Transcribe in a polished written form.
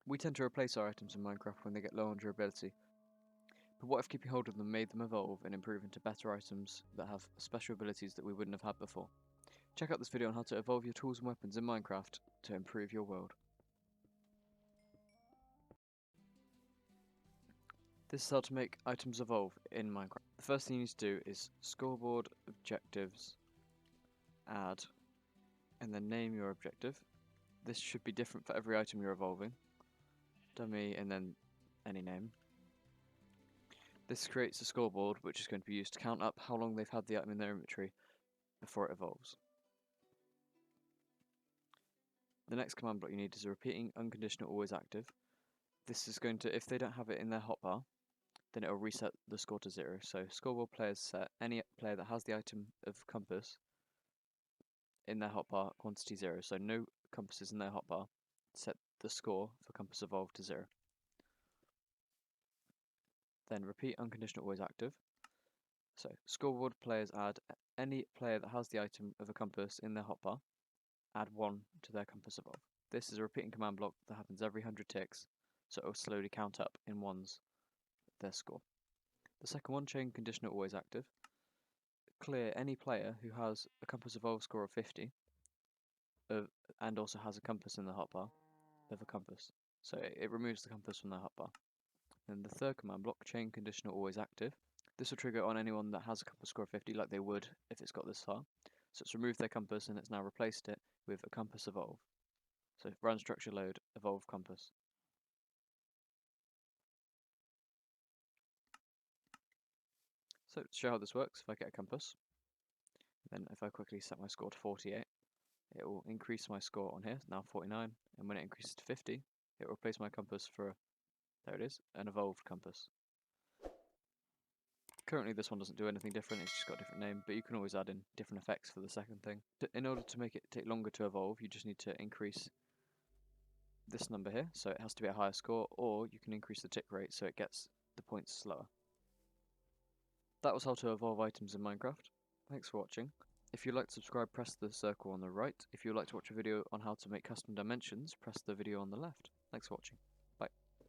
We tend to replace our items in Minecraft when they get low on durability, but what if keeping hold of them made them evolve and improve into better items that have special abilities that we wouldn't have had before? Check out this video on how to evolve your tools and weapons in Minecraft to improve your world. This is how to make items evolve in Minecraft. The first thing you need to do is scoreboard objectives, add, and then name your objective. This should be different for every item you're evolving. Dummy and then any name. This creates a scoreboard which is going to be used to count up how long they've had the item in their inventory before it evolves. The next command block you need is a repeating unconditional always active. This is going to, if they don't have it in their hotbar, then it will reset the score to 0. So scoreboard players set any player that has the item of compass in their hotbar quantity 0. So no compasses in their hotbar, set the score for compass evolve to 0. Then repeat unconditional always active. So scoreboard players add any player that has the item of a compass in their hotbar, add 1 to their compass evolve. This is a repeating command block that happens every 100 ticks, so it will slowly count up in ones their score. The second one, chain conditional always active. Clear any player who has a compass evolve score of 50 and also has a compass in the hotbar of a compass. So it removes the compass from their hotbar. And the third command block, chain conditional always active. This will trigger on anyone that has a compass score of 50 like they would if it's got this far. So it's removed their compass and it's now replaced it with a compass evolve. So run structure load evolve compass. So to show how this works, if I get a compass, then if I quickly set my score to 48, it will increase my score on here, now 49, and when it increases to 50, it will replace my compass for, there it is, an evolved compass. Currently this one doesn't do anything different, it's just got a different name, but you can always add in different effects for the second thing. In order to make it take longer to evolve, you just need to increase this number here, so it has to be a higher score, or you can increase the tick rate so it gets the points slower. That was how to evolve items in Minecraft. Thanks for watching. If you'd like to subscribe, press the circle on the right. If you'd like to watch a video on how to make custom dimensions, press the video on the left. Thanks for watching.